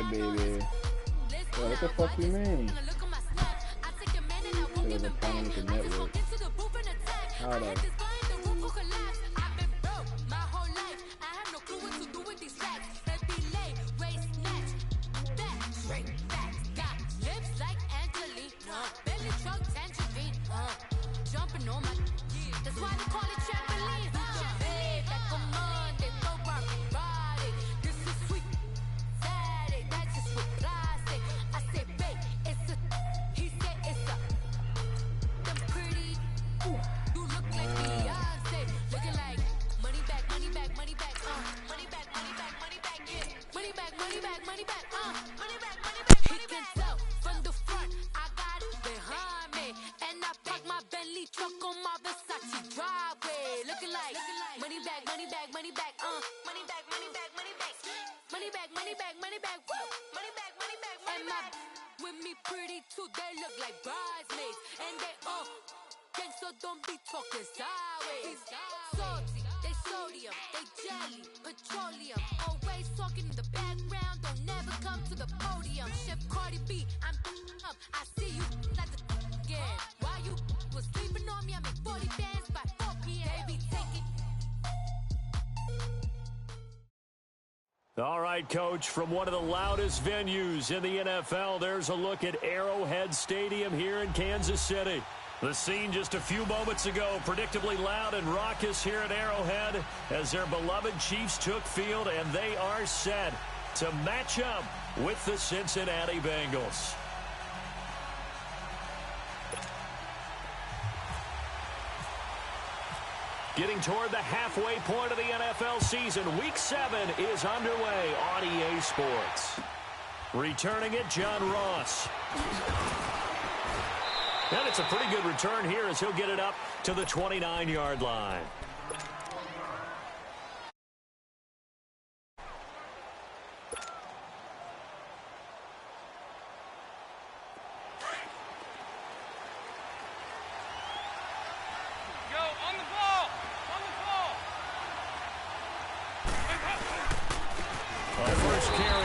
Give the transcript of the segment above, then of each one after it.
Yeah, baby. Yo, what the fuck you mean? There was a problem with the network. How though? Jumping on my, that's why they call it trampoline. That come on, they go rock body. This is sweet, Saturday, that's just with plastic. I say, babe, it's a, he said it's a, them pretty. You look like Beyonce, looking like money back, money back, money back, money back, money back, money back, yeah, money back, money back, money back, money back, money back. He can tell from the front, I got it behind me, and I park my Bentley truck on my Versace driveway, looking like money back, money back, money back, money back, money back, money back, money back, money back, money back, woo, money back, money back, and my with me pretty too, they look like bridesmaids, and they all gang, so don't be talking sideways. Salty, they sodium, they jelly, petroleum, always talking in the background, don't never come to the podium. Chef Cardi B, I'm up, I see you like the again. Why you was sleeping on me? I make 40 bands by 4 p.m. They be taking. All right, Coach, from one of the loudest venues in the NFL, there's a look at Arrowhead Stadium here in Kansas City. The scene just a few moments ago, predictably loud and raucous here at Arrowhead as their beloved Chiefs took field, and they are set to match up with the Cincinnati Bengals. Getting toward the halfway point of the NFL season, Week 7 is underway on EA Sports. Returning it, John Ross. And it's a pretty good return here as he'll get it up to the 29-yard line.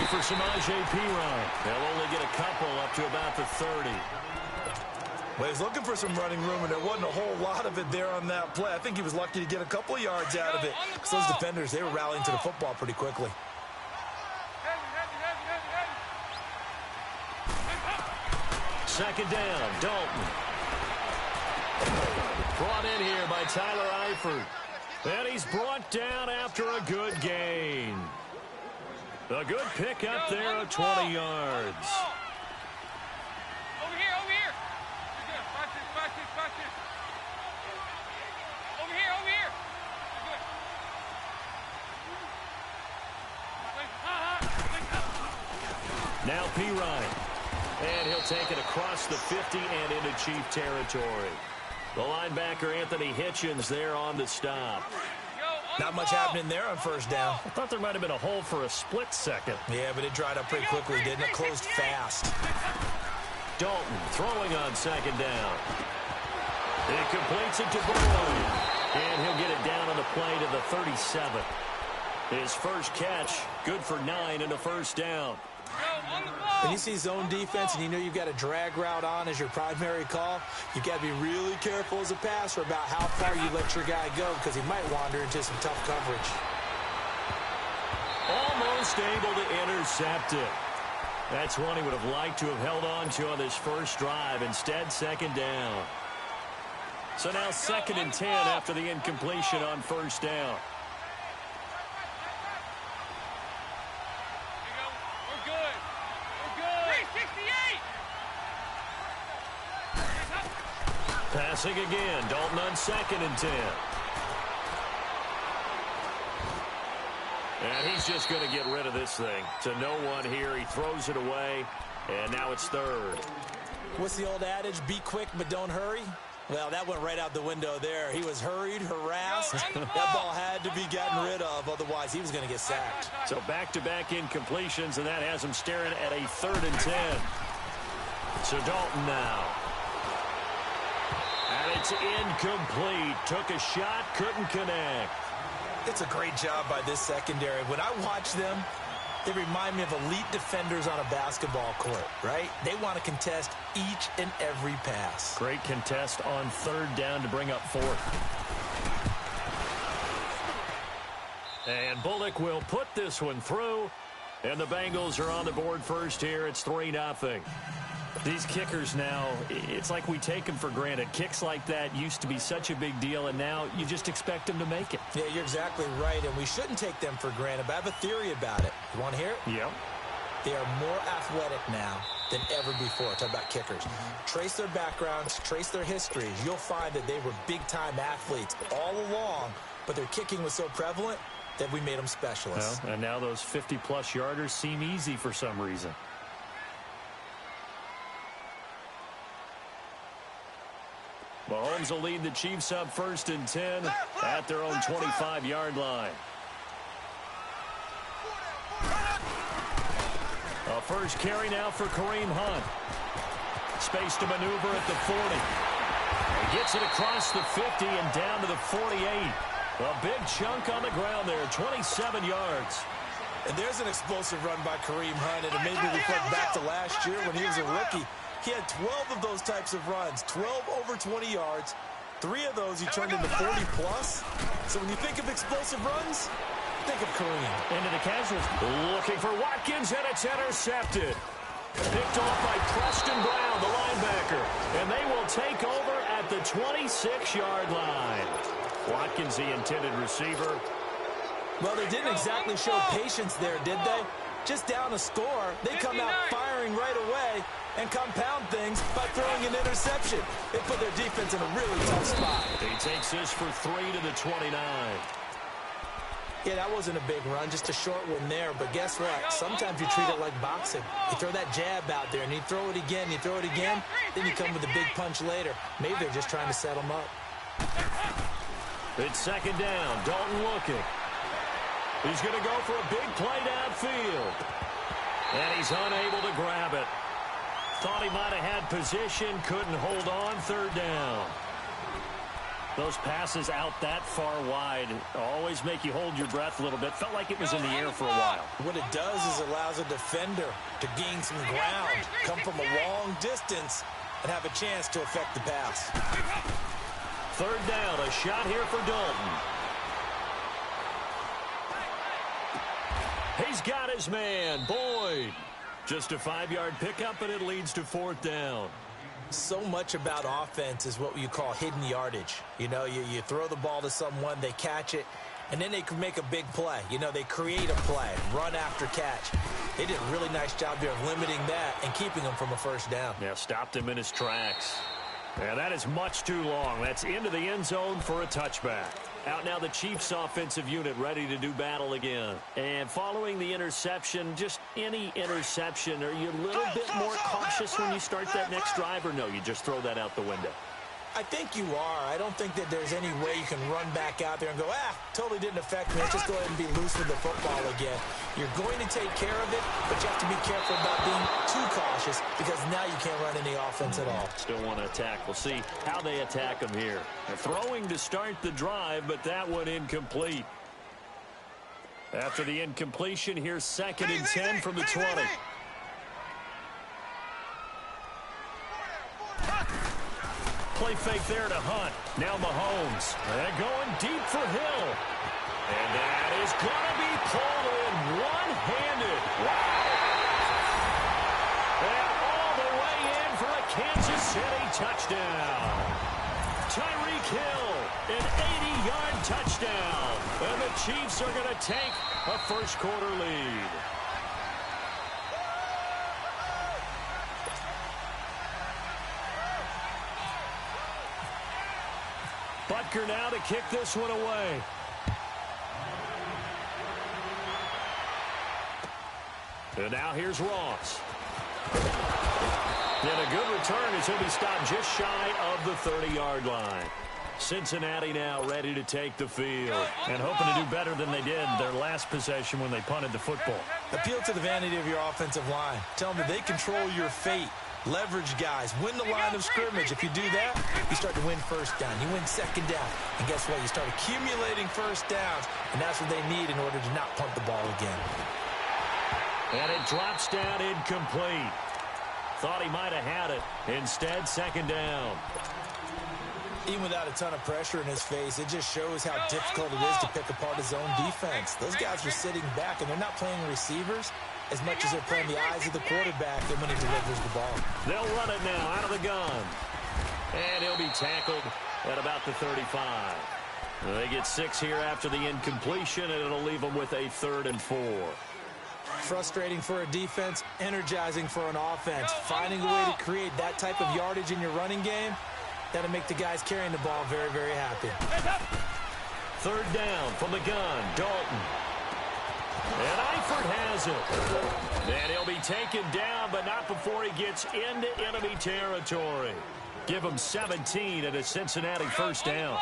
For Samaje Perine. They'll only get a couple up to about the 30. Well, he's looking for some running room, and there wasn't a whole lot of it there on that play. I think he was lucky to get a couple of yards out of it. Because those defenders, they were rallying to the football pretty quickly. Second down, Dalton. Brought in here by Tyler Eifert. And he's brought down after a good gain. A good pick up there of 20 yards. Over here, over here. You're good. Watch this, watch this, watch this. Over here, over here. You're good. Now Perine. And he'll take it across the 50 and into Chief territory. The linebacker Anthony Hitchens there on the stop. Not much happening there on first down. I thought there might have been a hole for a split second. Yeah, but it dried up pretty quickly, didn't it? Closed fast. Dalton throwing on second down. He completes it to Boyd. And he'll get it down on the play to the 37. His first catch, good for 9 and a first down. When you see zone defense and you know you've got a drag route on as your primary call, you've got to be really careful as a passer about how far you let your guy go because he might wander into some tough coverage. Almost able to intercept it. That's one he would have liked to have held on to on this first drive. Instead, second down. So now 2nd and 10 after the incompletion on first down. Passing again, Dalton on 2nd and 10. And he's just going to get rid of this thing. To no one here, he throws it away, and now it's 3rd. What's the old adage, be quick but don't hurry? Well, that went right out the window there. He was hurried, harassed. That ball had to be gotten rid of, otherwise he was going to get sacked. So back-to-back incompletions, and that has him staring at a 3rd and 10. So Dalton now. And it's incomplete. Took a shot, couldn't connect. It's a great job by this secondary. When I watch them, They remind me of elite defenders on a basketball court, right? They want to contest each and every pass. Great contest on third down to bring up fourth. And Bullock will put this one through. And the Bengals are on the board first here. It's 3-0. These kickers now, it's like we take them for granted. Kicks like that used to be such a big deal, and now you just expect them to make it. Yeah, you're exactly right, and we shouldn't take them for granted, but I have a theory about it. You want to hear it? Yep. They are more athletic now than ever before. Talk about kickers. Trace their backgrounds, trace their histories. You'll find that they were big-time athletes all along, but their kicking was so prevalent that we made them specialists. Well, and now those 50-plus yarders seem easy for some reason. Mahomes will lead the Chiefs up 1st and 10 at their own 25-yard line. A first carry now for Kareem Hunt. Space to maneuver at the 40. He gets it across the 50 and down to the 48. A big chunk on the ground there, 27 yards. And there's an explosive run by Kareem Hunt, and it made me reflect back to last year when he was a rookie. He had 12 of those types of runs, 12 over 20 yards. 3 of those he turned into 40-plus. So when you think of explosive runs, think of Kareem. Into the casuals. Looking for Watkins, and it's intercepted. Picked off by Preston Brown, the linebacker. And they will take over at the 26-yard line. Watkins, the intended receiver. Well, they didn't exactly show patience there, did they? Just down a score, they come out firing right away and compound things by throwing an interception. They put their defense in a really tough spot. He takes this for 3 to the 29. Yeah, that wasn't a big run, just a short one there. But guess what? Sometimes you treat it like boxing. You throw that jab out there, and you throw it again, you throw it again, then you come with a big punch later. Maybe they're just trying to set them up. It's 2nd down. Dalton looking. He's going to go for a big play downfield. And he's unable to grab it. Thought he might have had position, couldn't hold on. 3rd down. Those passes out that far wide always make you hold your breath a little bit. Felt like it was in the air for a while. What it does is allows a defender to gain some ground, come from a long distance, and have a chance to affect the pass. 3rd down, a shot here for Dalton. He's got his man, Boyd. Just a 5-yard pickup, and it leads to 4th down. So much about offense is what you call hidden yardage. You know, you throw the ball to someone, they catch it, and then they can make a big play. You know, they create a play, run after catch. They did a really nice job there of limiting that and keeping him from a 1st down. Yeah, stopped him in his tracks. And that is much too long. That's into the end zone for a touchback. Out now the Chiefs offensive unit ready to do battle again. And following the interception, just any interception, are you a little bit more cautious when you start that next drive, or no, you just throw that out the window? I think you are. I don't think that there's any way you can run back out there and go, totally didn't affect me. Let's just go ahead and be loose with the football again. You're going to take care of it, but you have to be careful about being too cautious because now you can't run any offense at all. Still want to attack. We'll see how they attack them here. They're throwing to start the drive, but that one incomplete. After the incompletion, here's 2nd and 10 from the 20. Play fake there to Hunt. Now Mahomes. And going deep for Hill. And that is going to be pulled in one-handed. Wow. And all the way in for a Kansas City touchdown. Tyreek Hill, an 80-yard touchdown. And the Chiefs are going to take a first-quarter lead. Butker now to kick this one away. And now here's Ross. And a good return as he'll be stopped just shy of the 30-yard line. Cincinnati now ready to take the field and hoping to do better than they did their last possession when they punted the football. Appeal to the vanity of your offensive line. Tell them that they control your fate. Leverage guys. Win the line of scrimmage. If you do that, you start to win 1st down. You win 2nd down. And guess what? You start accumulating 1st downs. And that's what they need in order to not punt the ball again. And it drops down incomplete. Thought he might have had it. Instead, second down. Even without a ton of pressure in his face, it just shows how difficult it is to pick apart his own defense. Those guys are sitting back, and they're not playing receivers as much as they're playing the eyes of the quarterback and when he delivers the ball. They'll run it now out of the gun. And he'll be tackled at about the 35. They get 6 here after the incompletion, and it'll leave them with a 3rd and 4. Frustrating for a defense, energizing for an offense. Finding a way to create that type of yardage in your running game, that'll make the guys carrying the ball very, very happy. 3rd down from the gun, Dalton. And Eifert has it. And he'll be taken down, but not before he gets into enemy territory. Give him 17 and a Cincinnati 1st down.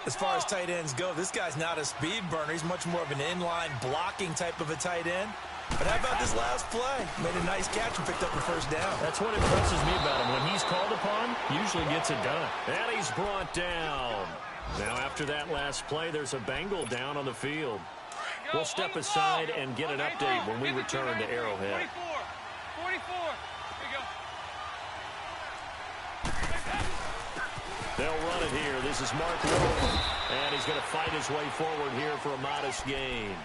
As far as tight ends go, this guy's not a speed burner. He's much more of an inline blocking type of a tight end. But how about this last play? Made a nice catch and picked up the 1st down. That's what impresses me about him. When he's called upon, usually gets it done. And he's brought down. Now after that last play, there's a Bengal down on the field. We'll step aside and get an update when we return to Arrowhead. 44. They'll run it here. This is Mark Wilson, and he's going to fight his way forward here for a modest gain.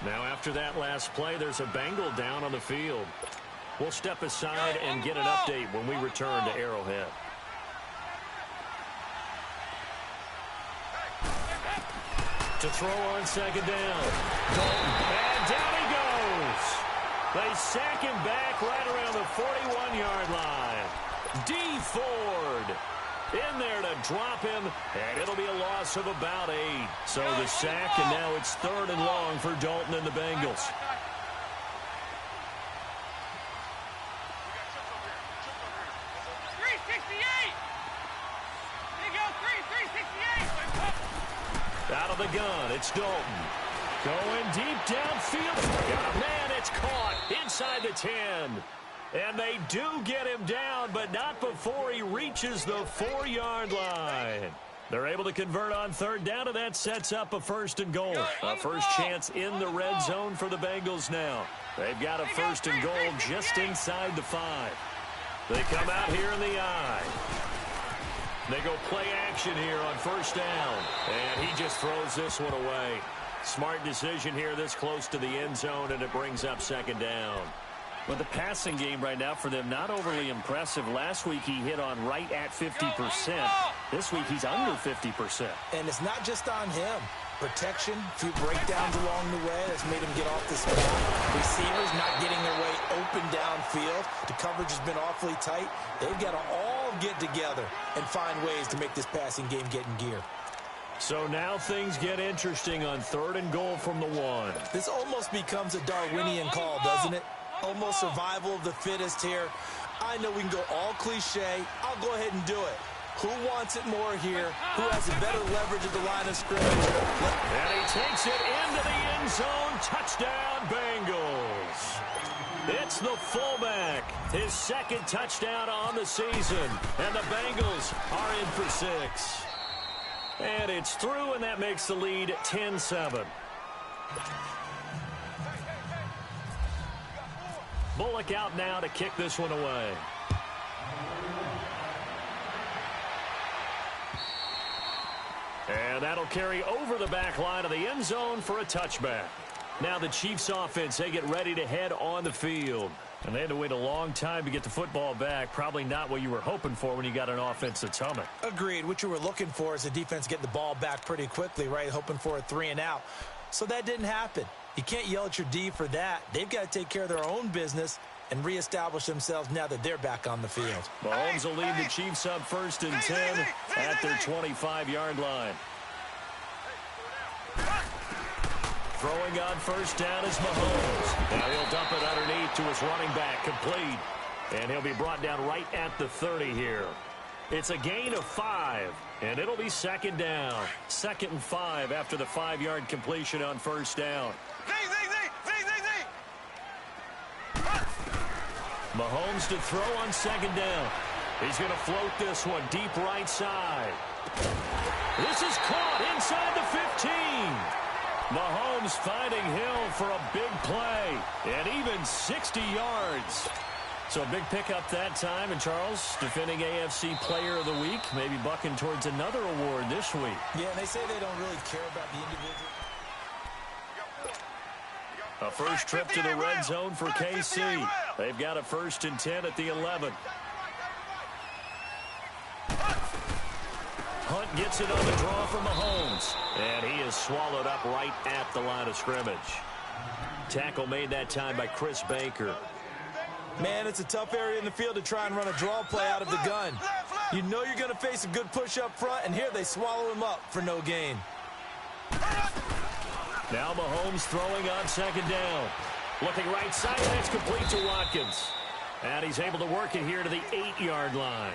Now after that last play, there's a Bengal down on the field. We'll step aside and get an update when we return to Arrowhead. To throw on 2nd down. Dalton, and down he goes. They sack him back right around the 41-yard line. D. Ford in there to drop him, and it'll be a loss of about 8. So the sack, and now it's 3rd and long for Dalton and the Bengals. Out of the gun, it's Dalton. Going deep downfield. Got a man, it's caught inside the 10. And they do get him down, but not before he reaches the 4-yard line. They're able to convert on 3rd down, and that sets up a 1st and goal. A first chance in the red zone for the Bengals now. They've got a 1st and goal just inside the 5. They come out here in the I. They go play action here on 1st down. And he just throws this one away. Smart decision here this close to the end zone, and it brings up 2nd down. But the passing game right now for them, not overly impressive. Last week he hit on right at 50%. This week he's under 50%. And it's not just on him. Protection, a few breakdowns along the way that's made him get off the spot. Receivers not getting their way open downfield. The coverage has been awfully tight. They've got to all get together and find ways to make this passing game get in gear. So now things get interesting on 3rd and goal from the 1. This almost becomes a Darwinian call, doesn't it? Almost survival of the fittest here. I know we can go all cliche. I'll go ahead and do it. Who wants it more here? Who has a better leverage at the line of scrimmage? And he takes it into the end zone. Touchdown, Bengals. It's the fullback. His 2nd touchdown on the season. And the Bengals are in for 6. And it's through, and that makes the lead 10-7. Bullock out now to kick this one away. And that'll carry over the back line of the end zone for a touchback. Now the Chiefs offense, they get ready to head on the field. And they had to wait a long time to get the football back. Probably not what you were hoping for when you got an offense that's humming. Agreed. What you were looking for is the defense getting the ball back pretty quickly, right? Hoping for a 3 and out. So that didn't happen. You can't yell at your D for that. They've got to take care of their own business and reestablish themselves now that they're back on the field. Mahomes will lead the Chiefs up 1st and 10 at their 25-yard line. Throwing on 1st down is Mahomes. Now he'll dump it underneath to his running back, complete. And he'll be brought down right at the 30 here. It's a gain of 5, and it'll be 2nd down. 2nd and 5 after the 5-yard completion on 1st down. Mahomes to throw on 2nd down. He's going to float this one deep right side. This is caught inside the 15. Mahomes finding Hill for a big play, and even 60 yards. So a big pickup that time, and Charles, defending AFC Player of the Week, maybe bucking towards another award this week. Yeah, and they say they don't really care about the individual. A first trip to the red zone for KC. They've got a 1st and 10 at the 11. Hunt gets it on the draw from Mahomes, and he is swallowed up right at the line of scrimmage. Tackle made that time by Chris Baker. Man, it's a tough area in the field to try and run a draw play out of the gun. You know you're going to face a good push up front, and here they swallow him up for no gain. Now Mahomes throwing on 2nd down. Looking right side, and it's complete to Watkins. And he's able to work it here to the 8-yard line.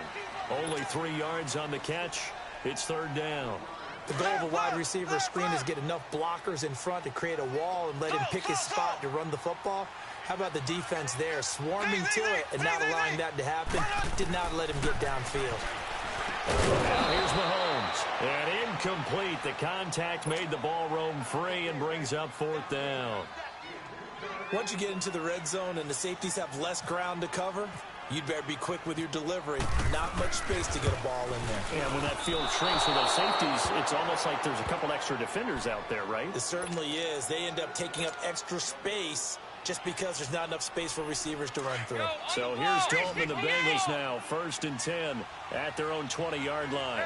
Only 3 yards on the catch. It's 3rd down. The goal of a wide receiver screen is get enough blockers in front to create a wall and let him pick his spot to run the football. How about the defense there, swarming to it and not allowing that to happen? Did not let him get downfield. Now here's Mahomes. And incomplete. The contact made the ball roam free and brings up 4th down. Once you get into the red zone and the safeties have less ground to cover, you'd better be quick with your delivery. Not much space to get a ball in there. Yeah, when that field shrinks with those safeties, it's almost like there's a couple extra defenders out there, right? It certainly is. They end up taking up extra space just because there's not enough space for receivers to run through. So here's Dalton and the Bengals now. 1st and 10 at their own 20-yard line.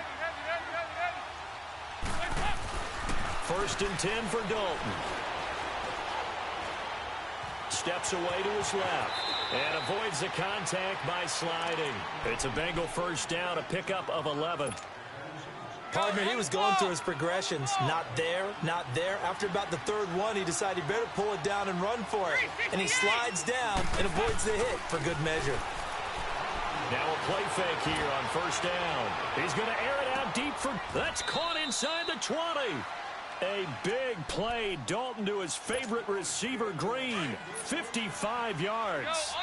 1st and 10 for Dalton. Steps away to his left and avoids the contact by sliding. It's a Bengal 1st down, a pickup of 11. Partner, he was going through his progressions. Not there, not there. After about the 3rd one, he decided he better pull it down and run for it. And he slides down and avoids the hit for good measure. Now a play fake here on 1st down. He's going to air it out deep for... That's caught inside the 20. A big play. Dalton to his favorite receiver, Green. 55 yards.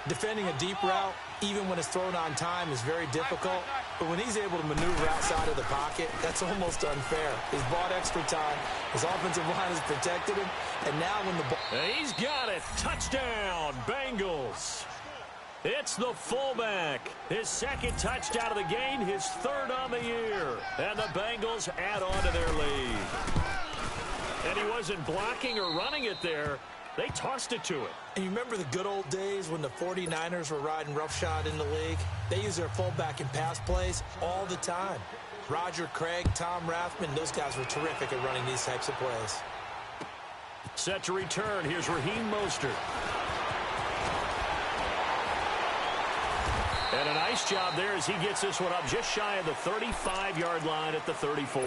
Defending a deep route, even when it's thrown on time, is very difficult. But when he's able to maneuver outside of the pocket, that's almost unfair. He's bought extra time. His offensive line has protected him. And now when the ball... He's got it. Touchdown, Bengals. It's the fullback. His 2nd touchdown of the game, his 3rd on the year. And the Bengals add on to their lead. And he wasn't blocking or running it there. They tossed it to him. And you remember the good old days when the 49ers were riding roughshod in the league? They use their fullback in pass plays all the time. Roger Craig, Tom Rathman, those guys were terrific at running these types of plays. Set to return. Here's Raheem Mostert. And a nice job there as he gets this one up just shy of the 35-yard line at the 34.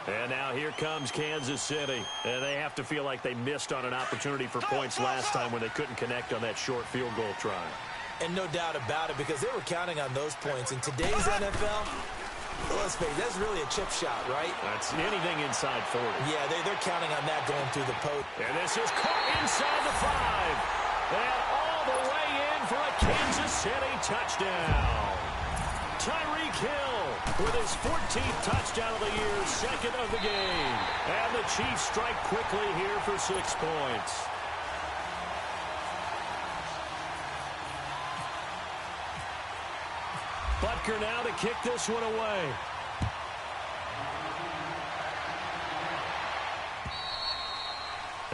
And now here comes Kansas City. And they have to feel like they missed on an opportunity for points last time when they couldn't connect on that short field goal try. And no doubt about it, because they were counting on those points. In today's NFL, let's face it, that's really a chip shot, right? That's anything inside 40. Yeah, they're counting on that going through the post. And this is caught inside the 5. And all the way in for a Kansas City touchdown. Tyreek Hill with his 14th touchdown of the year, 2nd of the game. And the Chiefs strike quickly here for 6 points. Butker now to kick this one away.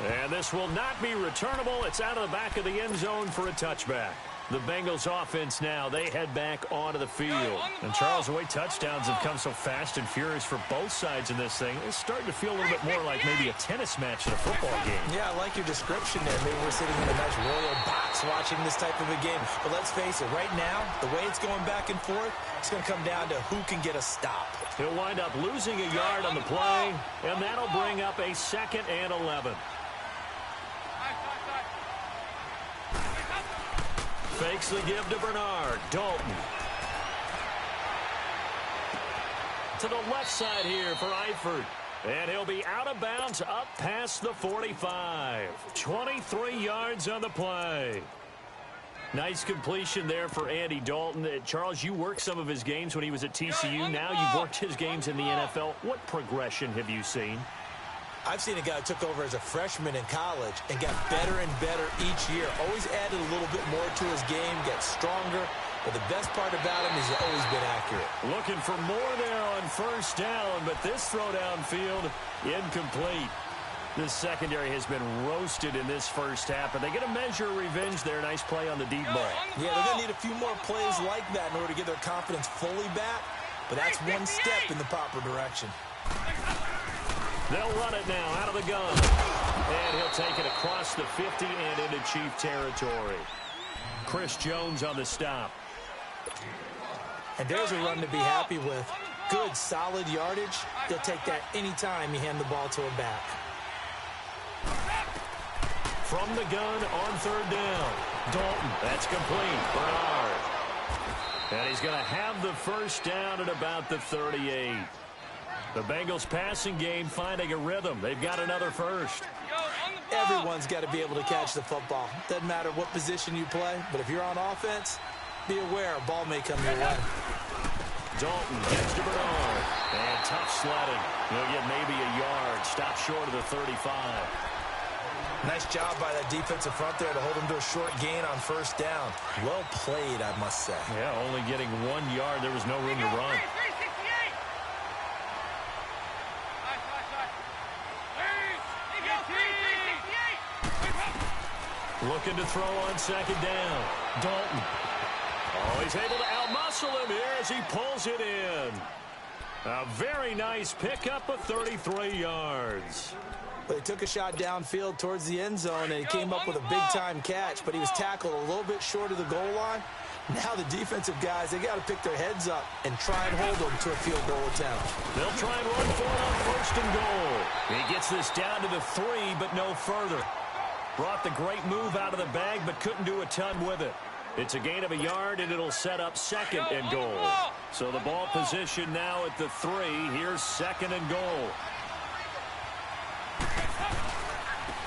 And this will not be returnable. It's out of the back of the end zone for a touchback. The Bengals offense now, they head back onto the field. And Charles, the way touchdowns have come so fast and furious for both sides in this thing, it's starting to feel a little bit more like maybe a tennis match in a football game. Yeah, I like your description there. Maybe we're sitting in a nice royal box watching this type of a game. But let's face it, right now, the way it's going back and forth, it's going to come down to who can get a stop. He'll wind up losing a yard on the play, and that'll bring up a 2nd and 11. Fakes the give to Bernard. Dalton. To the left side here for Eifert. And he'll be out of bounds up past the 45. 23 yards on the play. Nice completion there for Andy Dalton. Charles, you worked some of his games when he was at TCU. Now you've worked his games in the NFL. What progression have you seen? I've seen a guy who took over as a freshman in college and got better and better each year. Always added a little bit more to his game, gets stronger. But the best part about him is he's always been accurate. Looking for more there on first down, but this throw downfield incomplete. This secondary has been roasted in this first half, but they get a measure of revenge there. Nice play on the deep ball. Yeah, they're going to need a few more plays like that in order to get their confidence fully back. But that's one step in the proper direction. They'll run it now out of the gun. And he'll take it across the 50 and into Chief territory. Chris Jones on the stop. And there's a run to be happy with. Good, solid yardage. They'll take that anytime you hand the ball to a back. From the gun on third down. Dalton, that's complete. Bernard. And he's going to have the first down at about the 38. The Bengals passing game finding a rhythm. They've got another first. Everyone's got to be able to catch the football. Doesn't matter what position you play, but if you're on offense, be aware a ball may come your way. Dalton gets to Bernard. And tough sledding. He'll get maybe a yard. Stop short of the 35. Nice job by that defensive front there to hold him to a short gain on first down. Well played, I must say. Yeah, only getting 1 yard. There was no room to run. Looking to throw on second down. Dalton. Oh, he's able to outmuscle him here as he pulls it in. A very nice pickup of 33 yards. They took a shot downfield towards the end zone, and he came up with a big-time catch, but he was tackled a little bit short of the goal line. Now the defensive guys, they got to pick their heads up and try and hold them to a field goal attempt. They'll try and run for it on first and goal. He gets this down to the 3, but no further. Brought the great move out of the bag, but couldn't do a ton with it. It's a gain of a yard, and it'll set up second and goal. So the ball position now at the 3. Here's second and goal.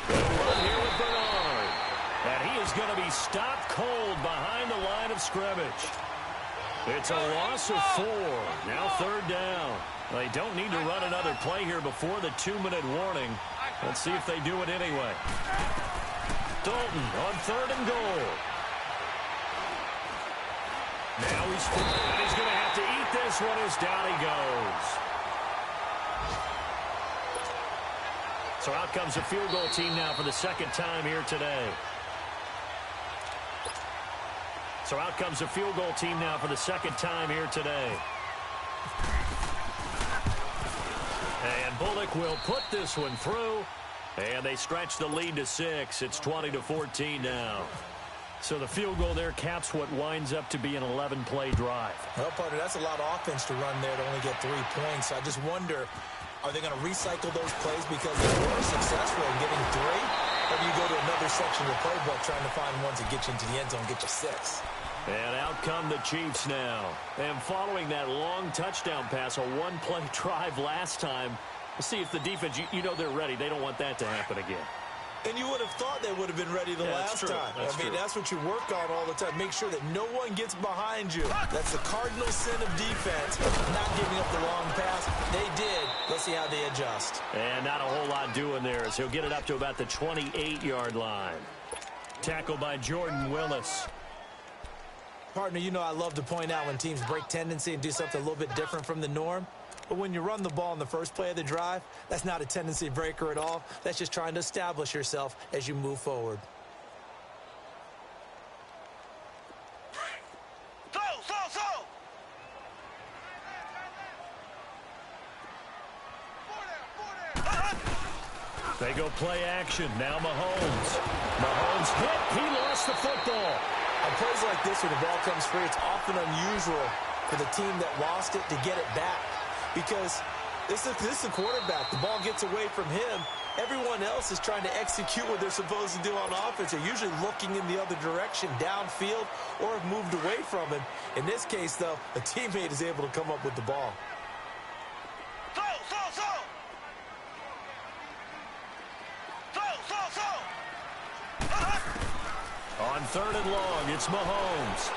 They'll run here with Bernard. And he is going to be stopped cold behind the line of scrimmage. It's a loss of 4. Now third down. They don't need to run another play here before the 2-minute warning. Let's see if they do it anyway. Dalton on third and goal. Now he's going to have to eat this one as down he goes. So out comes a field goal team now for the second time here today. So out comes a field goal team now for the second time here today. And Bullock will put this one through. And they stretch the lead to 6. It's 20-14 now. So the field goal there caps what winds up to be an 11-play drive. Well, partner, that's a lot of offense to run there to only get 3 points. So I just wonder, are they going to recycle those plays because they were successful in getting 3? Or do you go to another section of the playbook trying to find ones that get you into the end zone and get you 6? And out come the Chiefs now. And following that long touchdown pass, a 1-play drive last time, we'll see if the defense, you know they're ready. They don't want that to happen again. And you would have thought they would have been ready the last time. That's what you work on all the time. Make sure that no one gets behind you. That's the cardinal sin of defense, not giving up the long pass. They did. Let's see how they adjust. And not a whole lot doing there as he'll get it up to about the 28-yard line. Tackled by Jordan Willis. Partner, you know I love to point out when teams break tendency and do something a little bit different from the norm. But when you run the ball in the first play of the drive, that's not a tendency breaker at all. That's just trying to establish yourself as you move forward. They go play action. Now Mahomes. Mahomes hit. He lost the football. On plays like this where the ball comes free, it's often unusual for the team that lost it to get it back. Because this is the quarterback. The ball gets away from him. Everyone else is trying to execute what they're supposed to do on offense. They're usually looking in the other direction, downfield, or have moved away from him. In this case, though, a teammate is able to come up with the ball. On third and long, it's Mahomes.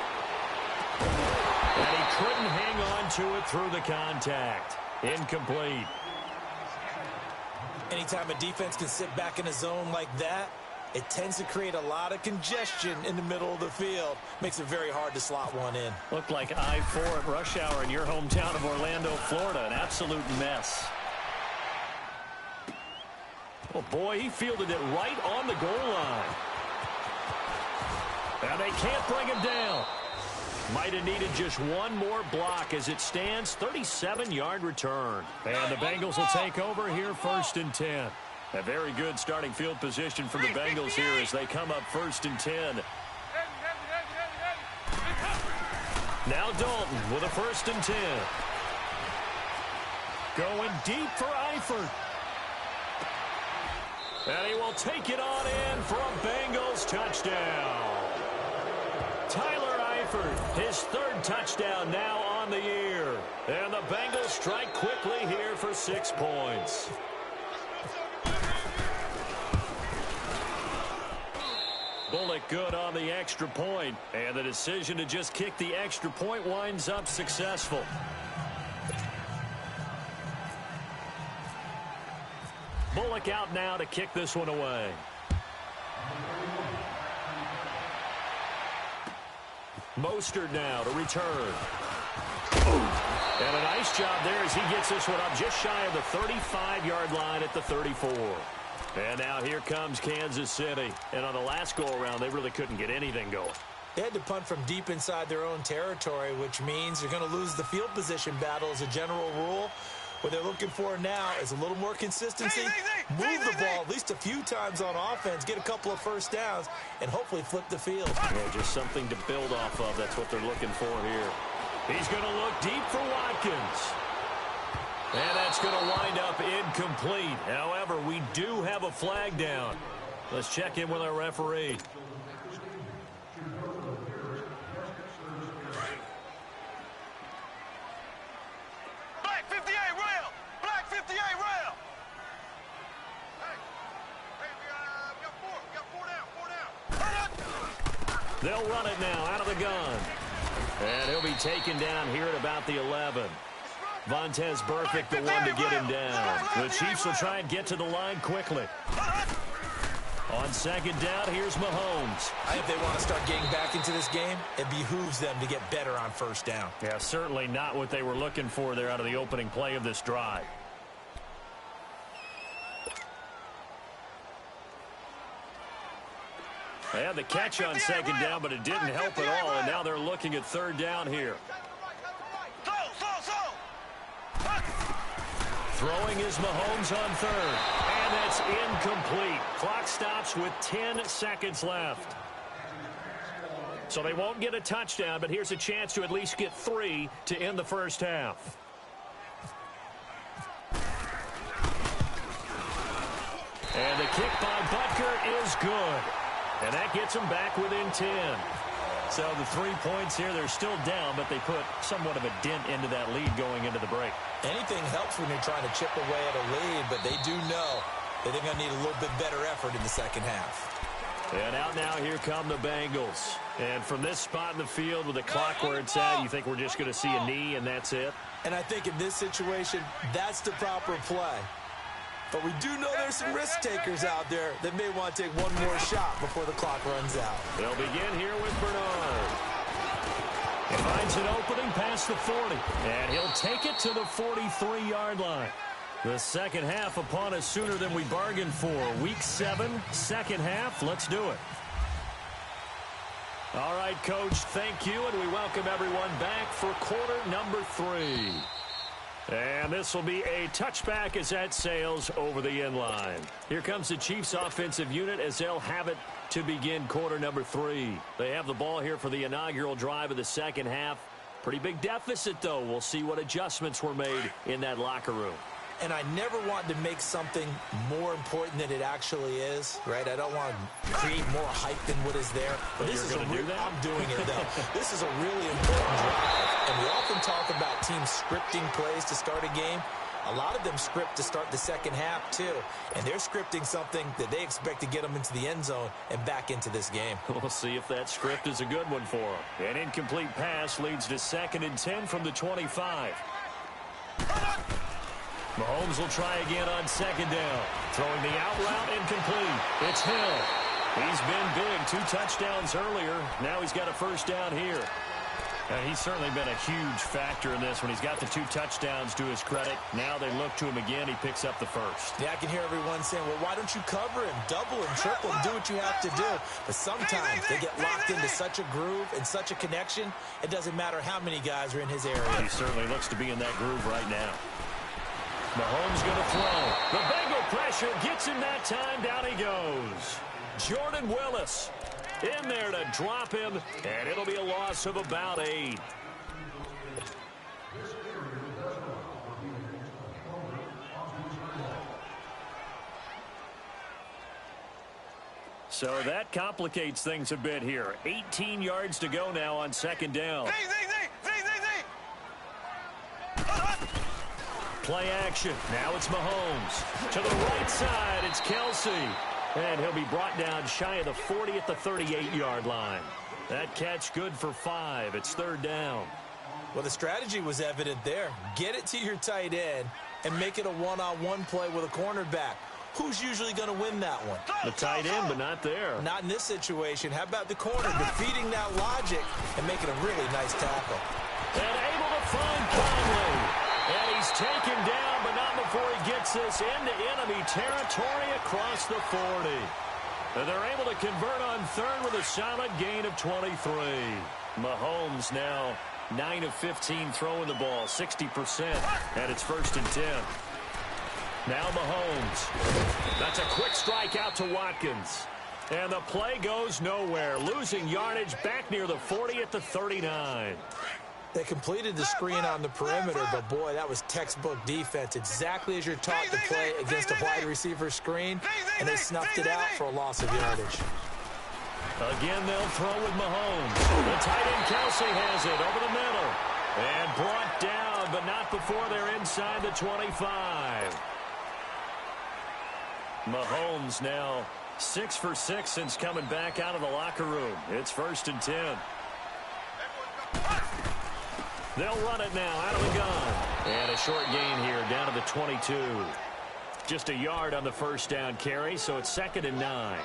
And he couldn't hang on to it through the contact. Incomplete. Anytime a defense can sit back in a zone like that, it tends to create a lot of congestion in the middle of the field. Makes it very hard to slot one in. Looked like I-4 at rush hour in your hometown of Orlando, Florida. An absolute mess. Oh, boy, he fielded it right on the goal line. And they can't bring him down. Might have needed just one more block as it stands. 37-yard return. And the Bengals will take over here 1st and 10. A very good starting field position for the Bengals here as they come up 1st and 10. Now Dalton with a 1st and 10. Going deep for Eifert. And he will take it on in for a Bengals touchdown. Tyler Eifert, his 3rd touchdown now on the year. And the Bengals strike quickly here for 6 points. Bullock good on the extra point. And the decision to just kick the extra point winds up successful. Bullock out now to kick this one away. Mostert now to return. And a nice job there as he gets this one up just shy of the 35-yard line at the 34. And now here comes Kansas City. And on the last go-around, they really couldn't get anything going. They had to punt from deep inside their own territory, which means they're going to lose the field position battle as a general rule. What they're looking for now is a little more consistency, move the ball at least a few times on offense, get a couple of first downs, and hopefully flip the field. Yeah, just something to build off of. That's what they're looking for here. He's going to look deep for Watkins. And that's going to wind up incomplete. However, we do have a flag down. Let's check in with our referee. They'll run it now out of the gun. And he'll be taken down here at about the 11. Vontez Burfict, the one to get him down. The Chiefs will try and get to the line quickly. On 2nd down, here's Mahomes. I think they want to start getting back into this game. It behooves them to get better on 1st down. Yeah, certainly not what they were looking for there out of the opening play of this drive. They had the catch on 2nd down, but it didn't help at all, and now they're looking at 3rd down here. Throwing is Mahomes on 3rd, and that's incomplete. Clock stops with 10 seconds left. So they won't get a touchdown, but here's a chance to at least get 3 to end the 1st half. And the kick by Butker is good. And that gets them back within 10. So the 3 points here, they're still down, but they put somewhat of a dent into that lead going into the break. Anything helps when you're trying to chip away at a lead, but they do know that they're going to need a little bit better effort in the 2nd half. And out now, here come the Bengals. And from this spot in the field with the clock where it's at, you think we're just going to see a knee and that's it? And I think in this situation, that's the proper play. But we do know there's some risk takers out there that may want to take one more shot before the clock runs out. They'll begin here with Bernard. He finds an opening past the 40. And he'll take it to the 43-yard line. The 2nd half upon us sooner than we bargained for. Week 7, 2nd half. Let's do it. All right, Coach, thank you. And we welcome everyone back for quarter number 3. And this will be a touchback as that sails over the end line. Here comes the Chiefs offensive unit as they'll have it to begin quarter number 3. They have the ball here for the inaugural drive of the 2nd half. Pretty big deficit, though. We'll see what adjustments were made in that locker room. And I never want to make something more important than it actually is, right? I don't want to create more hype than what is there. But this is do that? I'm doing it, though. This is a really important drive. And we often talk about teams scripting plays to start a game. A lot of them script to start the 2nd half, too. And they're scripting something that they expect to get them into the end zone and back into this game. We'll see if that script is a good one for them. An incomplete pass leads to 2nd and 10 from the 25. Mahomes will try again on second down. Throwing the out route incomplete. It's Hill. He's been big. 2 touchdowns earlier. Now he's got a first down here. He's certainly been a huge factor in this when he's got the 2 touchdowns to his credit. Now they look to him again. He picks up the first. Yeah, I can hear everyone saying, well, why don't you cover him, double him, triple him, do what you have to do. But sometimes they get locked into such a groove and such a connection, it doesn't matter how many guys are in his area. He certainly looks to be in that groove right now. Mahomes going to throw. The Bengal pressure gets him that time. Down he goes. Jordan Willis in there to drop him, and it'll be a loss of about 8. So that complicates things a bit here. 18 yards to go now on second down. Play action. Now it's Mahomes. To the right side, it's Kelsey. And he'll be brought down shy of the 40 at the 38-yard line. That catch good for 5. It's third down. Well, the strategy was evident there. Get it to your tight end and make it a one-on-one play with a cornerback. Who's usually going to win that one? The tight end, but not there. Not in this situation. How about the corner defeating that logic and making a really nice tackle? And able to find Conley. And he's taken down, but not before he gets this into enemy territory across the 40. And they're able to convert on third with a solid gain of 23. Mahomes now 9 of 15 throwing the ball, 60%, and it's first and 10. Now Mahomes. That's a quick strike out to Watkins. And the play goes nowhere, losing yardage back near the 40 at the 39. They completed the screen on the perimeter, but boy, that was textbook defense. Exactly as you're taught to play against a wide receiver screen, and they snuffed it out for a loss of yardage. Again, they'll throw with Mahomes. The tight end Kelsey has it over the middle. And brought down, but not before they're inside the 25. Mahomes now 6 for 6 since coming back out of the locker room. It's first and 10. They'll run it now out of the gun. And a short gain here down to the 22. Just a yard on the first down carry, so it's second and 9.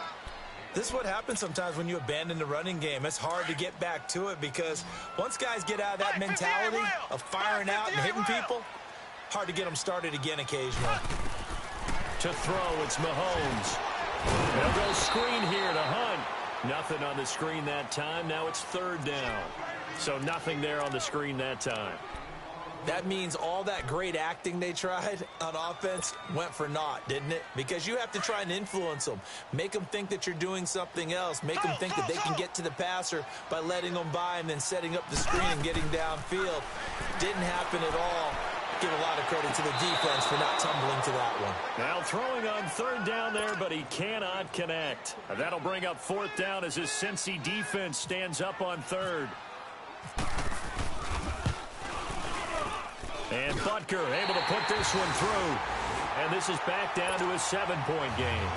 This is what happens sometimes when you abandon the running game. It's hard to get back to it because once guys get out of that mentality of firing out and hitting people, hard to get them started again occasionally. To throw, it's Mahomes. They'll go screen here to Hunt. Nothing on the screen that time. Now it's third down. So nothing there on the screen that time. That means all that great acting they tried on offense went for naught, didn't it? Because you have to try and influence them. Make them think that you're doing something else. Make them think that they can get to the passer by letting them by and then setting up the screen and getting downfield. Didn't happen at all. Give a lot of credit to the defense for not tumbling to that one. Now throwing on third down there, but he cannot connect. And that'll bring up fourth down as his Cincy defense stands up on third. And Butker able to put this one through. And this is back down to a 7-point game.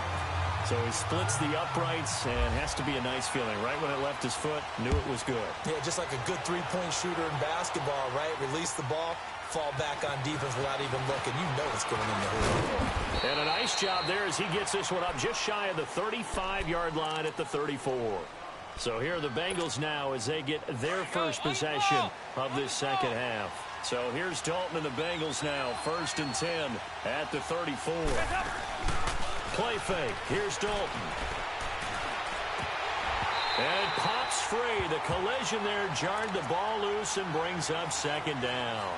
So he splits the uprights and has to be a nice feeling. Right when it left his foot, knew it was good. Yeah, just like a good three-point shooter in basketball, right? Release the ball, fall back on defense without even looking. You know it's going in the hoop. And a nice job there as he gets this one up just shy of the 35-yard line at the 34. So here are the Bengals now as they get their first possession of this second half. So here's Dalton and the Bengals now, first and 10 at the 34. Play fake. Here's Dalton. And pops free. The collision there jarred the ball loose and brings up second down.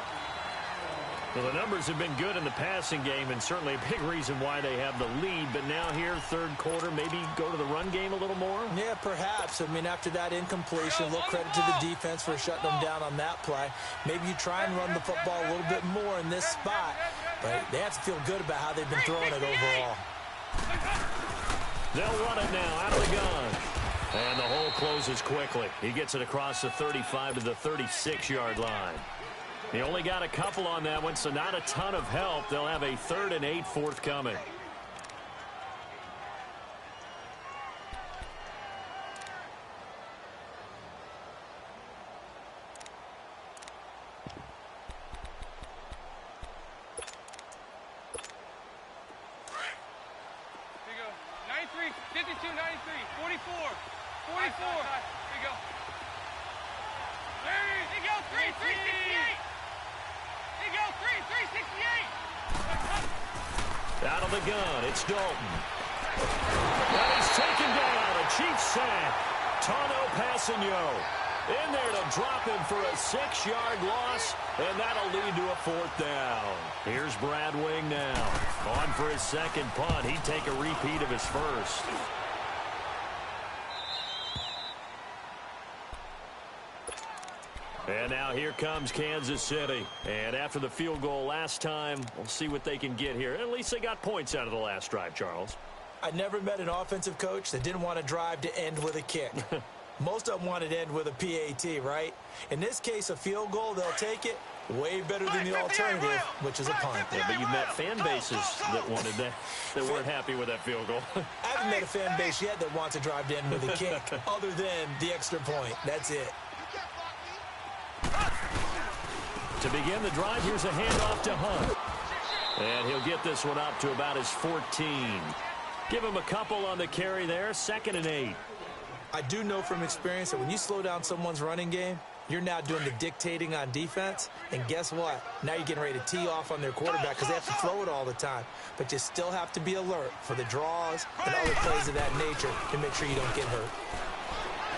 Well, the numbers have been good in the passing game and certainly a big reason why they have the lead. But now here, third quarter, maybe go to the run game a little more? Yeah, perhaps. I mean, after that incompletion, a little credit to the defense for shutting them down on that play. Maybe you try and run the football a little bit more in this spot. But they have to feel good about how they've been throwing it overall. They'll run it now out of the gun. And the hole closes quickly. He gets it across the 35 to the 36-yard line. He only got a couple on that one, so not a ton of help. They'll have a 3rd and 8 forthcoming. 92, 93, 44, 44. Here you go. There you go, 368. Here you go, 368. Out of the gun, it's Dalton. And he's taken down. A Chiefs sack. Tano Passanio in there to drop him for a 6-yard loss, and that'll lead to a 4th down. Here's Brad Wing now. On for his second punt. He'd take a repeat of his first. And now here comes Kansas City. And after the field goal last time, we'll see what they can get here. At least they got points out of the last drive, Charles. I never met an offensive coach that didn't want to drive to end with a kick. Most of them wanted to end with a PAT, right? In this case, a field goal, they'll take it. Way better than the alternative, which is a punt. Yeah, but you've met fan bases that wanted that weren't happy with that field goal. I haven't met a fan base yet that wants to drive to end with a kick, other than the extra point. That's it. To begin the drive, here's a handoff to Hunt. And he'll get this one up to about his 14. Give him a couple on the carry there, 2nd and 8. I do know from experience that when you slow down someone's running game, you're now doing the dictating on defense. And guess what? Now you're getting ready to tee off on their quarterback because they have to throw it all the time. But you still have to be alert for the draws and other plays of that nature to make sure you don't get hurt.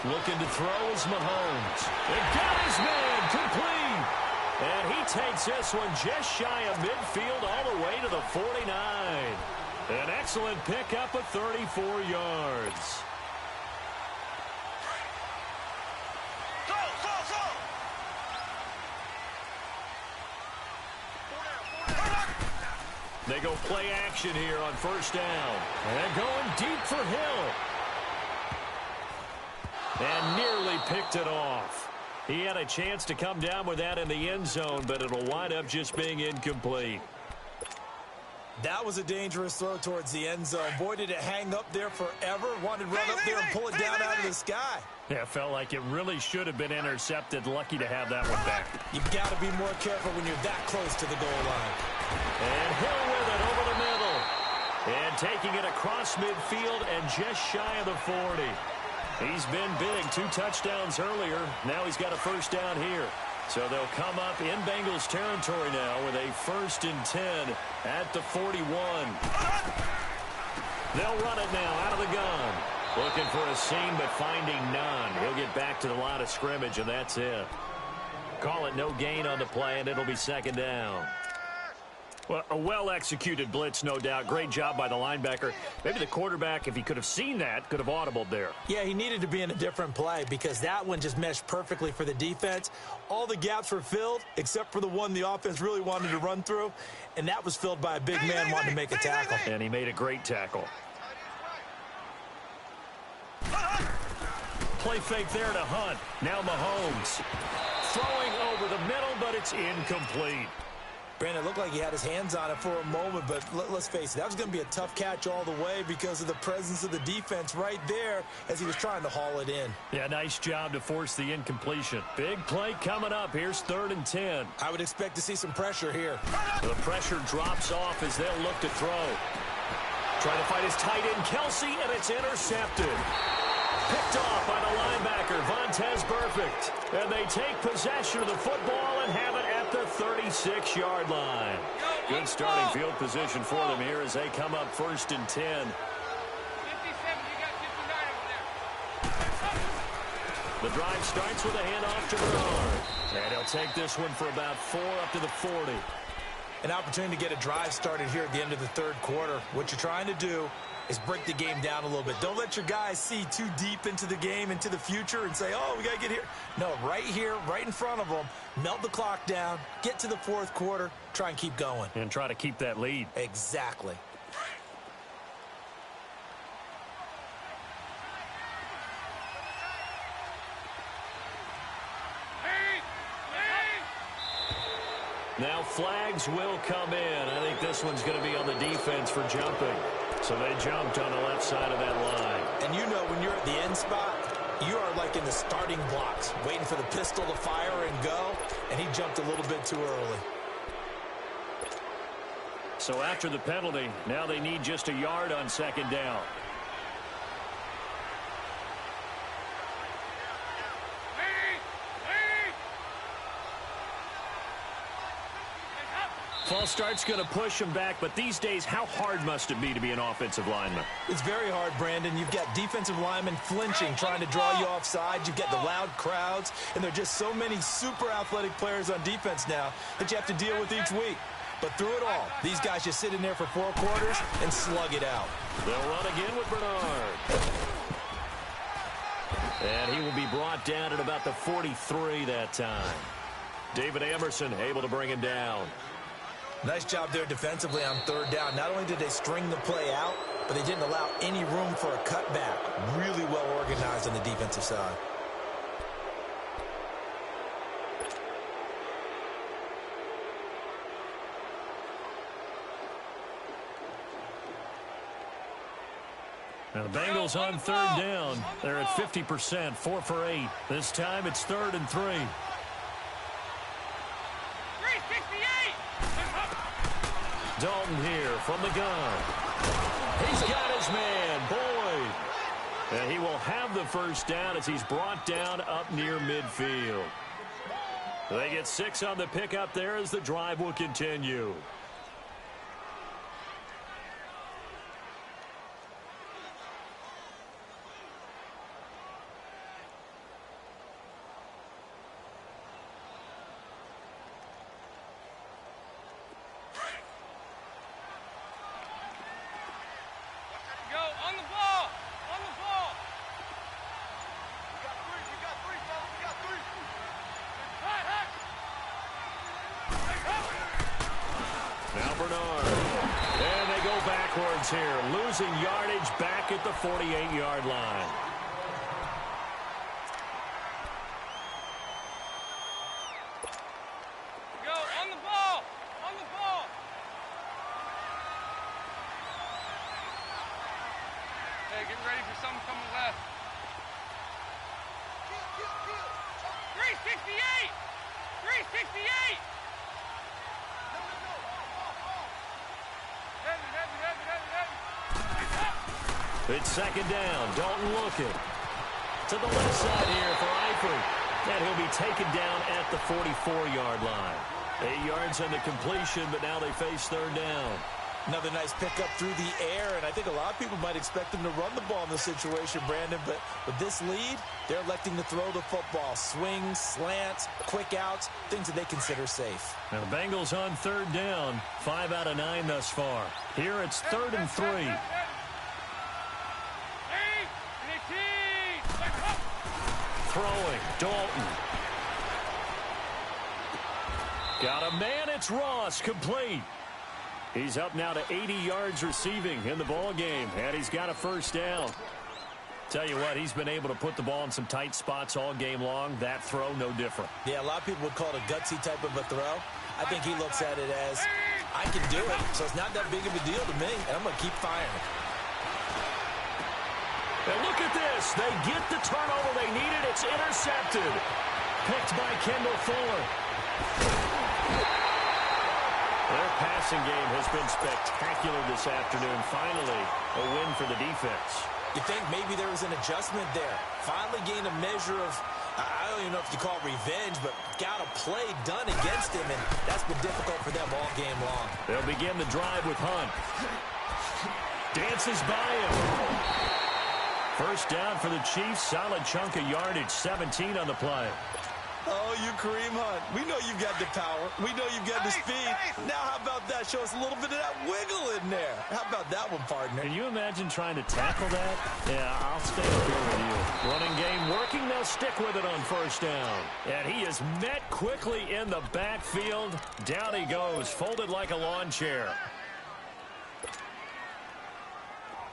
Looking to throw is Mahomes. It got his man complete. And he takes this one just shy of midfield all the way to the 49. An excellent pickup of 34 yards. They go play action here on 1st down. And going deep for Hill. And nearly picked it off. He had a chance to come down with that in the end zone, but it'll wind up just being incomplete. That was a dangerous throw towards the end zone. Boy, did it hang up there forever. Wanted to run up there and pull it down out of the sky. Yeah, felt like it really should have been intercepted. Lucky to have that one back. You've got to be more careful when you're that close to the goal line. And Hill with it over the middle. And taking it across midfield and just shy of the 40. He's been big, 2 touchdowns earlier. Now he's got a 1st down here. So they'll come up in Bengals territory now with a 1st and 10 at the 41. They'll run it now out of the gun. Looking for a seam, but finding none. He'll get back to the line of scrimmage, and that's it. Call it no gain on the play, and it'll be 2nd down. Well, a well-executed blitz, no doubt. Great job by the linebacker. Maybe the quarterback, if he could have seen that, could have audibled there. Yeah, he needed to be in a different play because that one just meshed perfectly for the defense. All the gaps were filled except for the one the offense really wanted to run through, and that was filled by a big man wanting to make a tackle. And he made a great tackle. Play fake there to Hunt. Now Mahomes. Throwing over the middle, but it's incomplete. Brandon, it looked like he had his hands on it for a moment, but let's face it, that was going to be a tough catch all the way because of the presence of the defense right there as he was trying to haul it in. Yeah, nice job to force the incompletion. Big play coming up. Here's 3rd and 10. I would expect to see some pressure here. The pressure drops off as they'll look to throw. Trying to fight his tight end, Kelsey, and it's intercepted. Picked off by the linebacker, Vontaze Burfict. And they take possession of the football and have it at the 36-yard line. Good starting field position for them here as they come up 1st and 10. 57, you got 59 over there. The drive starts with a handoff to Bernard. And he'll take this one for about 4 up to the 40. An opportunity to get a drive started here at the end of the 3rd quarter. What you're trying to do is break the game down a little bit. Don't let your guys see too deep into the game, into the future, and say, oh, we got to get here. No, right here, right in front of them, melt the clock down, get to the 4th quarter, try and keep going. And try to keep that lead. Exactly. Now flags will come in. I think this one's going to be on the defense for jumping. So they jumped on the left side of that line. And you know when you're at the end spot, you are like in the starting blocks, waiting for the pistol to fire and go, and he jumped a little bit too early. So after the penalty, now they need just a yard on 2nd down. False start's going to push him back, but these days, how hard must it be to be an offensive lineman? It's very hard, Brandon. You've got defensive linemen flinching, trying to draw you offside. You've got the loud crowds, and there are just so many super athletic players on defense now that you have to deal with each week. But through it all, these guys just sit in there for 4 quarters and slug it out. They'll run again with Bernard. And he will be brought down at about the 43 that time. David Emerson able to bring him down. Nice job there defensively on 3rd down. Not only did they string the play out, but they didn't allow any room for a cutback. Really well organized on the defensive side. Now the Bengals on 3rd down. They're at 50%, 4 for 8. This time it's 3rd and 3. Dalton here from the gun. He's got his man, Boyd. And he will have the first down as he's brought down up near midfield. They get 6 on the pickup there as the drive will continue. Here, losing yardage back at the 48-yard line. Go on the ball, on the ball. Hey, get ready for something coming left. 368, 368. It's 2nd down. Dalton looking to the left side here for Eifert. And he'll be taken down at the 44-yard line. 8 yards on the completion, but now they face 3rd down. Another nice pickup through the air, and I think a lot of people might expect them to run the ball in this situation, Brandon, but with this lead, they're electing to throw the football. Swings, slants, quick outs, things that they consider safe. Now the Bengals on 3rd down, 5 out of 9 thus far. Here it's 3rd and 3. Throwing, Dalton. Got a man, it's Ross, complete. He's up now to 80 yards receiving in the ball game, and he's got a first down. Tell you what, he's been able to put the ball in some tight spots all game long. That throw, no different. Yeah, a lot of people would call it a gutsy type of a throw. I think he looks at it as, I can do it, so it's not that big of a deal to me, and I'm going to keep firing. And look at this. They get the turnover they needed. It's intercepted. Picked by Kendall Fuller. Their passing game has been spectacular this afternoon. Finally, a win for the defense. You think maybe there was an adjustment there. Finally gained a measure of, I don't even know if you call it revenge, but got a play done against him, and that's been difficult for them all game long. They'll begin the drive with Hunt. Dances by him. First down for the Chiefs. Solid chunk of yardage. 17 on the play. Oh, you Kareem Hunt. We know you've got the power. We know you've got the speed. Now how about that? Show us a little bit of that wiggle in there. How about that one, partner? Can you imagine trying to tackle that? Yeah, I'll stay up here with you. Running game working. They'll stick with it on first down. And he is met quickly in the backfield. Down he goes, folded like a lawn chair.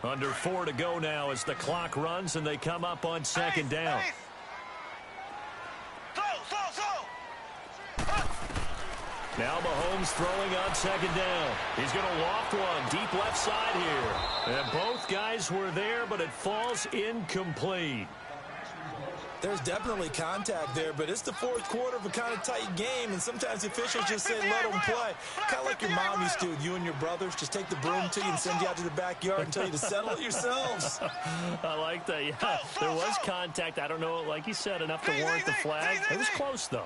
Under 4 to go now as the clock runs and they come up on 2nd down. Now Mahomes throwing on 2nd down. He's going to loft one deep left side here. And both guys were there, but it falls incomplete. There's definitely contact there, but it's the 4th quarter of a kind of tight game, and sometimes the officials just say, let them play. Kind of like your mom used to with you and your brothers. Just take the broom to you and send you out to the backyard and tell you to settle it yourselves. I like that. Yeah, there was contact. I don't know, like you said, enough to warrant the flag. It was close, though.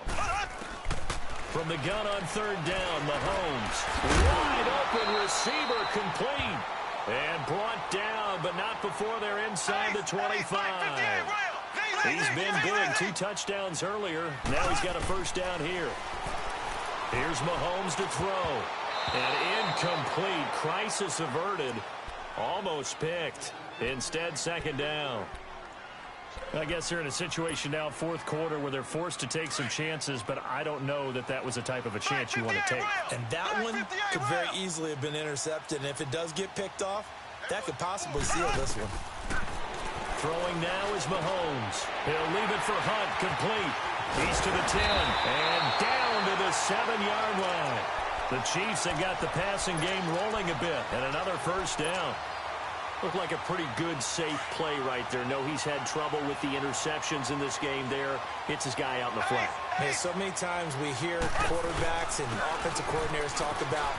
From the gun on third down, Mahomes. Wide open receiver complete. And brought down, but not before they're inside the 25. He's been big. 2 touchdowns earlier. Now he's got a first down here. Here's Mahomes to throw. And incomplete. Crisis averted. Almost picked. Instead, second down. I guess they're in a situation now, fourth quarter, where they're forced to take some chances, but I don't know that that was the type of a chance you want to take. And that one could very easily have been intercepted, and if it does get picked off, that could possibly seal this one. Throwing now is Mahomes. He'll leave it for Hunt, complete. He's to the 10, and down to the 7-yard line. The Chiefs have got the passing game rolling a bit, and another first down. Looked like a pretty good, safe play right there. No, he's had trouble with the interceptions in this game there. Hits his guy out in the flat. Hey, so many times we hear quarterbacks and offensive coordinators talk about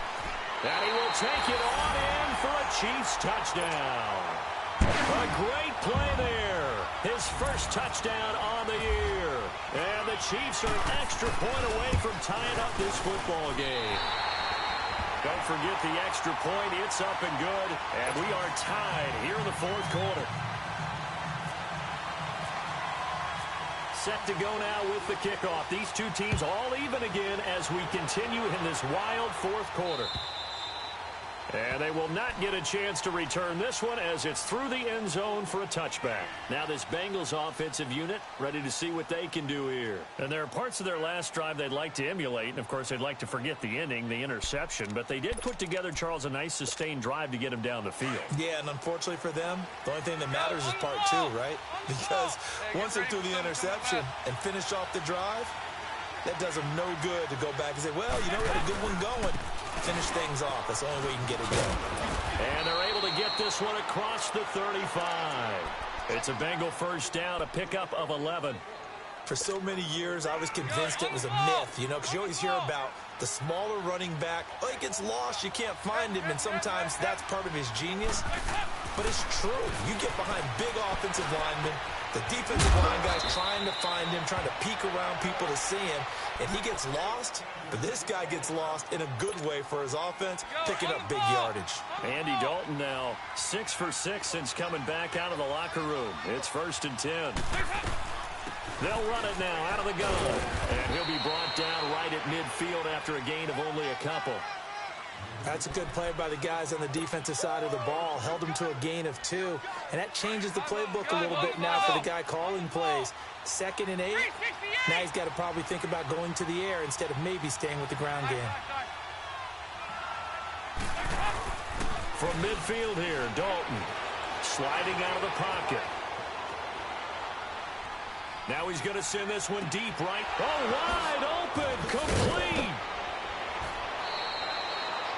that he will take it on in for a Chiefs touchdown. A great play there. His first touchdown on the year. And the Chiefs are an extra point away from tying up this football game. Don't forget the extra point. It's up and good. And we are tied here in the fourth quarter. Set to go now with the kickoff. These two teams all even again as we continue in this wild fourth quarter. And they will not get a chance to return this one as it's through the end zone for a touchback. Now this Bengals offensive unit ready to see what they can do here. And there are parts of their last drive they'd like to emulate. And, of course, they'd like to forget the inning, the interception. But they did put together, Charles, a nice sustained drive to get him down the field. Yeah, and unfortunately for them, the only thing that matters is part 2, right? Because once they're through the interception and finish off the drive, that does them no good to go back and say, well, you know, we had a good one going. Finish things off. That's the only way you can get it done. And they're able to get this one across the 35. It's a Bengal first down, a pickup of 11. For so many years, I was convinced it was a myth, you know, because you always hear about the smaller running back. Oh, he gets lost, you can't find him, and sometimes that's part of his genius. But it's true. You get behind big offensive linemen, the defensive line guys trying to find him, trying to peek around people to see him, and he gets lost. But this guy gets lost in a good way for his offense, picking up big yardage. Andy Dalton now 6 for 6 since coming back out of the locker room. It's 1st and 10. They'll run it now out of the gun. And he'll be brought down right at midfield after a gain of only a couple. That's a good play by the guys on the defensive side of the ball. Held him to a gain of 2. And that changes the playbook a little bit now for the guy calling plays. 2nd and 8. Now he's got to probably think about going to the air instead of maybe staying with the ground game. From midfield here, Dalton sliding out of the pocket. Now he's going to send this one deep right. Oh, wide open, complete.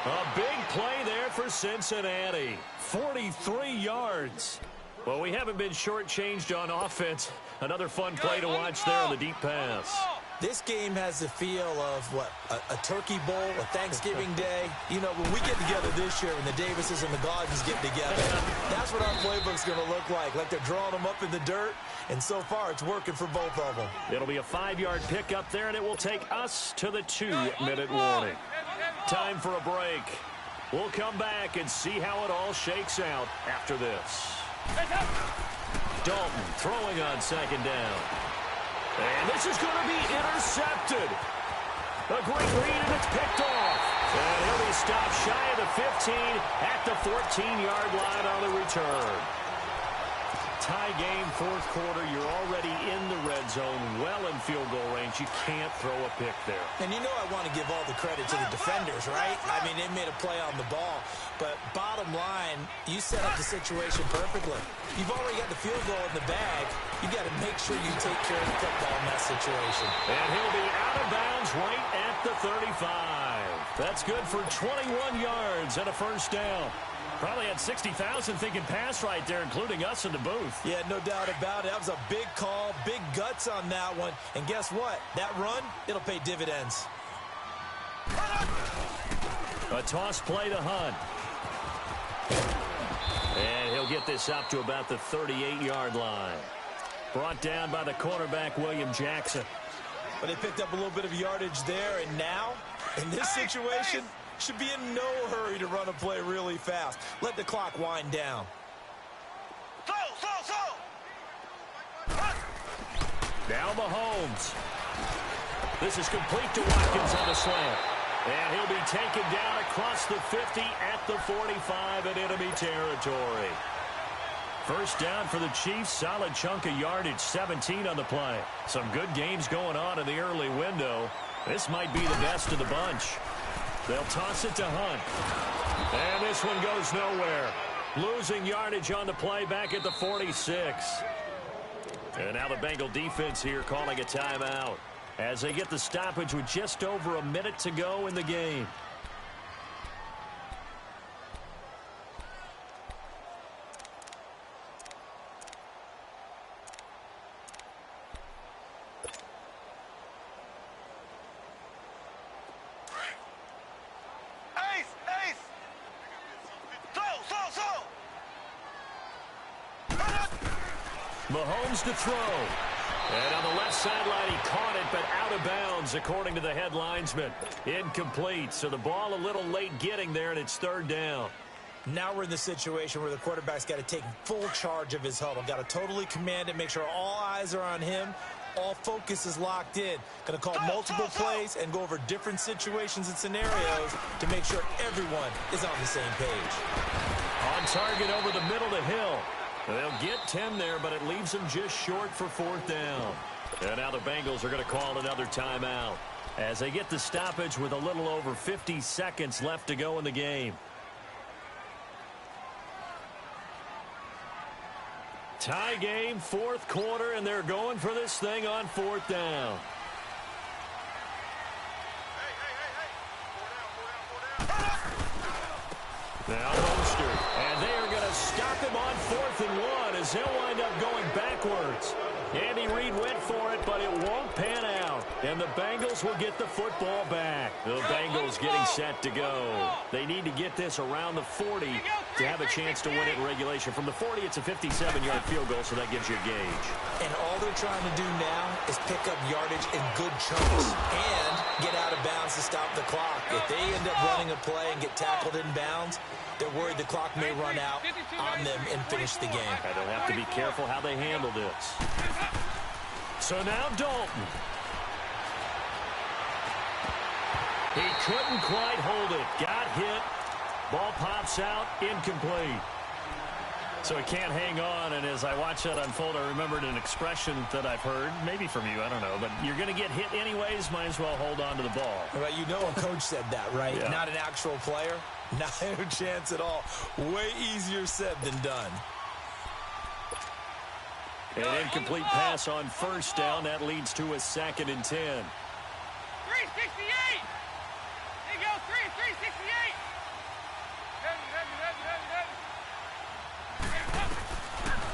A big play there for Cincinnati. 43 yards. Well, we haven't been shortchanged on offense. Another fun play to watch there on the deep pass. This game has the feel of, what, a turkey bowl, a Thanksgiving day. You know, when we get together this year, when the Davises and the Goggins get together, that's what our playbook's going to look like. Like they're drawing them up in the dirt, and so far it's working for both of them. It'll be a 5-yard pickup there, and it will take us to the 2-minute warning. Time for a break. We'll come back and see how it all shakes out after this. Dalton throwing on 2nd down. And this is going to be intercepted. A great read, and it's picked off. And he'll be stopped shy of the 15 at the 14-yard line on the return. Tie game, fourth quarter. You're already in the red zone, well in field goal range. You can't throw a pick there. And you know I want to give all the credit to the defenders, right? I mean, they made a play on the ball. But bottom line, you set up the situation perfectly. You've already got the field goal in the bag. You got to make sure you take care of the football in that situation. And he'll be out of bounds right at the 35. That's good for 21 yards and a first down. Probably had 60,000 thinking pass right there, including us in the booth. Yeah, no doubt about it. That was a big call, big guts on that one. And guess what? That run, it'll pay dividends. A toss play to Hunt. And he'll get this up to about the 38-yard line. Brought down by the cornerback, William Jackson. But they picked up a little bit of yardage there, and now, in this situation, should be in no hurry to run a play really fast. Let the clock wind down. Now Mahomes. This is complete to Watkins on the slant. And he'll be taken down across the 50 at the 45 in enemy territory. First down for the Chiefs. Solid chunk of yardage, 17 on the play. Some good games going on in the early window. This might be the best of the bunch. They'll toss it to Hunt. And this one goes nowhere. Losing yardage on the play back at the 46. And now the Bengal defense here calling a timeout as they get the stoppage with just over a minute to go in the game. Mahomes to throw. And on the left sideline, he caught it, but out of bounds, according to the head linesman. Incomplete, so the ball a little late getting there, and it's third down. Now we're in the situation where the quarterback's got to take full charge of his huddle. Got to totally command it, make sure all eyes are on him. All focus is locked in. Going to call multiple plays and go over different situations and scenarios to make sure everyone is on the same page. On target over the middle to Hill. They'll get 10 there, but it leaves them just short for fourth down. And now the Bengals are going to call another timeout as they get the stoppage with a little over 50 seconds left to go in the game. Tie game, fourth quarter, and they're going for this thing on fourth down. Now Mostert, and they are going to stop him on 4th and 1 as they'll wind up going backwards. Andy Reid went for it, but it won't pan out, and the Bengals will get the football back. The Bengals getting set to go. They need to get this around the 40 to have a chance to win it in regulation. From the 40, it's a 57-yard field goal, so that gives you a gauge. And all they're trying to do now is pick up yardage in good chunks and get out of bounds to stop the clock. If they end up running a play and get tackled in bounds, they're worried the clock may run out on them and finish the game. They'll have to be careful how they handle this. So now Dalton. He couldn't quite hold it. Got hit. Ball pops out. Incomplete. So he can't hang on, and as I watch that unfold, I remembered an expression that I've heard, maybe from you, I don't know, but you're going to get hit anyways, might as well hold on to the ball. Well, you know a coach said that, right? Yeah. Not an actual player. Not a chance at all. Way easier said than done. An incomplete pass on first down. That leads to a 2nd and 10. 368. There you go, 368.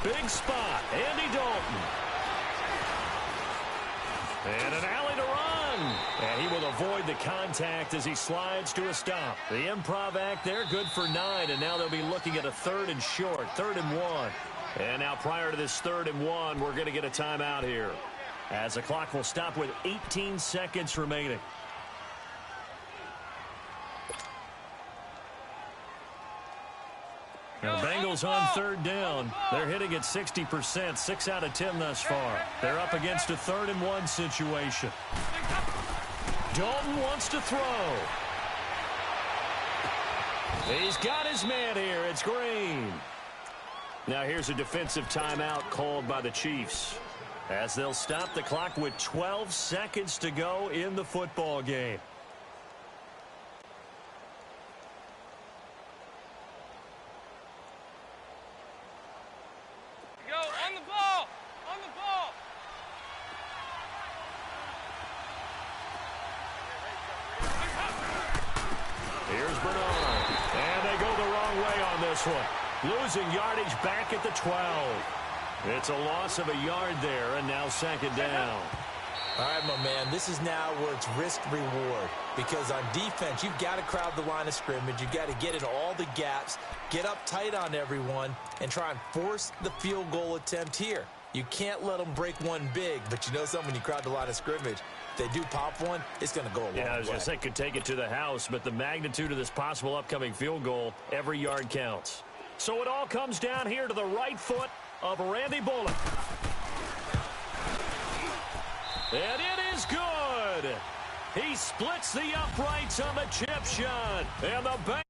Big spot, Andy Dalton. And an alley to run. And he will avoid the contact as he slides to a stop. The improv act there, good for 9. And now they'll be looking at a 3rd and short, 3rd and 1. And now prior to this 3rd and 1, we're going to get a timeout here, as the clock will stop with 18 seconds remaining. Now Bengals on 3rd down. They're hitting at 60%, 6 out of 10 thus far. They're up against a 3rd and 1 situation. Dalton wants to throw. He's got his man here. It's Green. Now here's a defensive timeout called by the Chiefs, as they'll stop the clock with 12 seconds to go in the football game. Go, on the ball, on the ball. Here's Bernard, and they go the wrong way on this one. Losing yardage back at the 12. It's a loss of a yard there, and now 2nd down. All right, my man, this is now where it's risk-reward, because on defense, you've got to crowd the line of scrimmage. You've got to get in all the gaps, get up tight on everyone, and try and force the field goal attempt here. You can't let them break one big, but you know something, when you crowd the line of scrimmage, if they do pop one, it's going to go a long way. Yeah, I was going to say could take it to the house, but the magnitude of this possible upcoming field goal, every yard counts. So it all comes down here to the right foot of Randy Bullock. And it is good. He splits the uprights on the chip shot. And the